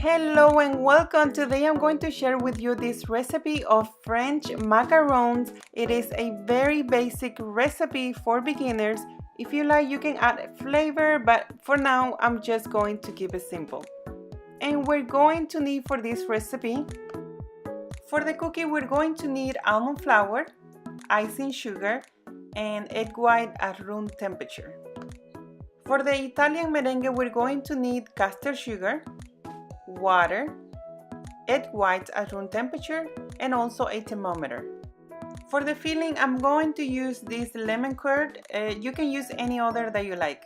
Hello and welcome. Today I'm going to share with you this recipe of French macarons. It is a very basic recipe for beginners. If you like, you can add flavor, but for now I'm just going to keep it simple. And we're going to need for this recipe, for the cookie we're going to need almond flour, icing sugar, and egg white at room temperature. For the Italian merengue we're going to need caster sugar, water, egg whites at room temperature, and also a thermometer. For the filling, I'm going to use this lemon curd. You can use any other that you like.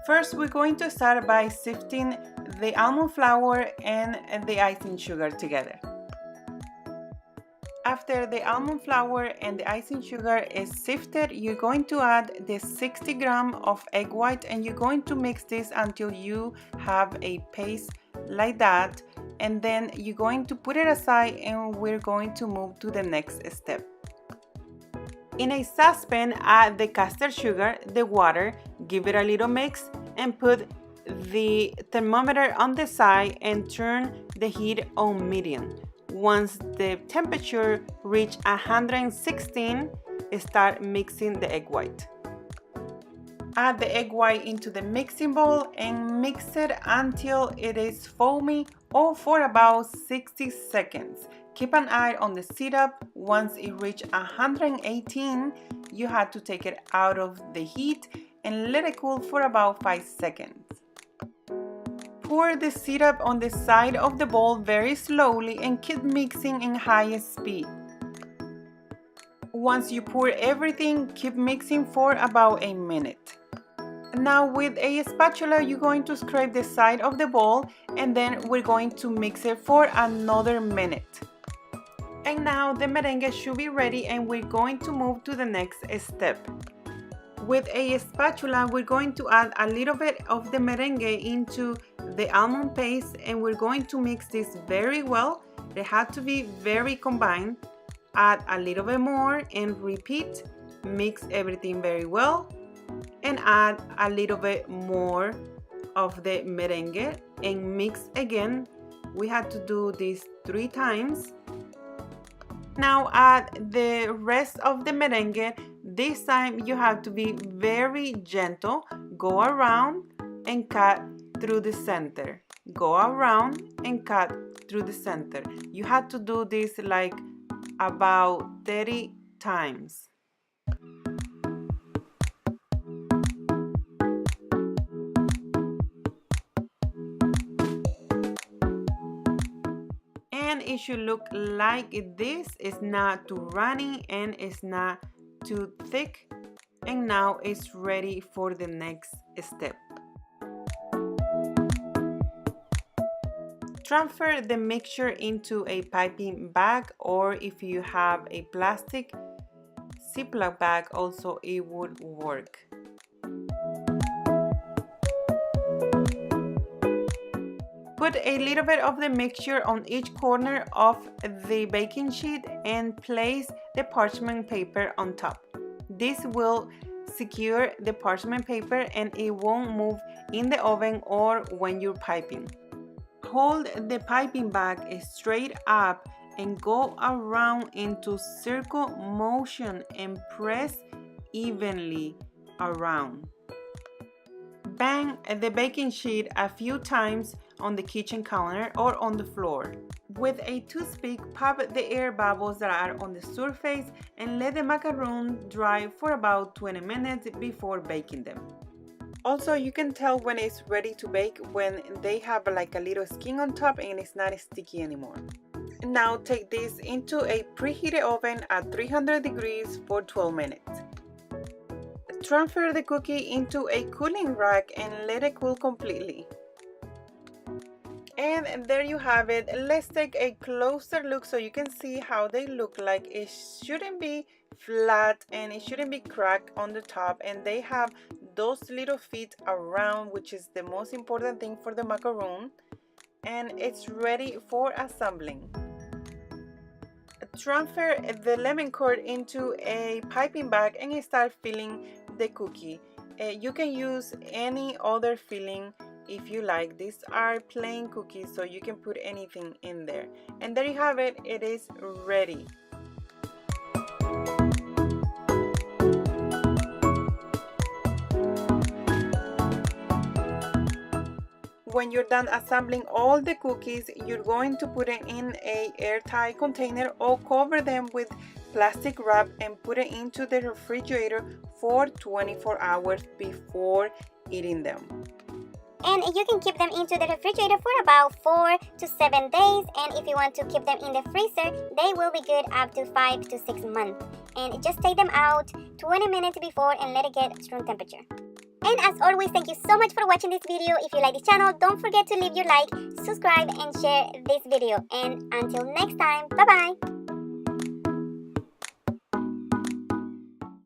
First, we're going to start by sifting the almond flour and the icing sugar together. After the almond flour and the icing sugar is sifted, you're going to add the 60 grams of egg white and you're going to mix this until you have a paste like that, and then you're going to put it aside and we're going to move to the next step. In a saucepan, add the caster sugar, the water, give it a little mix and put the thermometer on the side and turn the heat on medium. Once the temperature reach 116, start mixing the egg white. Add the egg white into the mixing bowl and mix it until it is foamy or for about 60 seconds. Keep an eye on the syrup. Once it reaches 118, you have to take it out of the heat and let it cool for about 5 seconds. Pour the syrup on the side of the bowl very slowly and keep mixing in high speed. Once you pour everything, keep mixing for about a minute. Now with a spatula, you're going to scrape the side of the bowl and then we're going to mix it for another minute. And now the merengue should be ready and we're going to move to the next step. With a spatula, we're going to add a little bit of the merengue into the almond paste and we're going to mix this very well. They have to be very combined. Add a little bit more and repeat. Mix everything very well and add a little bit more of the merengue and mix again. We have to do this 3 times. Now add the rest of the merengue. This time you have to be very gentle. Go around and cut through the center. Go around and cut through the center. You have to do this like about 30 times. And it should look like this. It's not too runny and it's not too thick. And now it's ready for the next step. Transfer the mixture into a piping bag, or if you have a plastic Ziploc bag also it would work. Put a little bit of the mixture on each corner of the baking sheet and place the parchment paper on top. This will secure the parchment paper and it won't move in the oven or when you're piping. Hold the piping bag straight up and go around into circle motion and press evenly around. Bang the baking sheet a few times on the kitchen counter or on the floor. With a toothpick, pop the air bubbles that are on the surface and let the macaron dry for about 20 minutes before baking them. Also, you can tell when it's ready to bake when they have like a little skin on top and it's not sticky anymore. Now take this into a preheated oven at 300 degrees for 12 minutes. Transfer the cookie into a cooling rack and let it cool completely. And there you have it. Let's take a closer look so you can see how they look like. It shouldn't be flat and it shouldn't be cracked on the top, and they have those little feet around, which is the most important thing for the macaron, and it's ready for assembling. Transfer the lemon curd into a piping bag and start filling the cookie. You can use any other filling if you like. These are plain cookies, so you can put anything in there. And there you have it. It is ready. When you're done assembling all the cookies, you're going to put it in an airtight container or cover them with plastic wrap and put it into the refrigerator for 24 hours before eating them. And you can keep them into the refrigerator for about 4 to 7 days, and if you want to keep them in the freezer, they will be good up to 5 to 6 months. And just take them out 20 minutes before and let it get room temperature. And as always, thank you so much for watching this video. If you like this channel, don't forget to leave your like, subscribe, and share this video. And until next time, bye bye!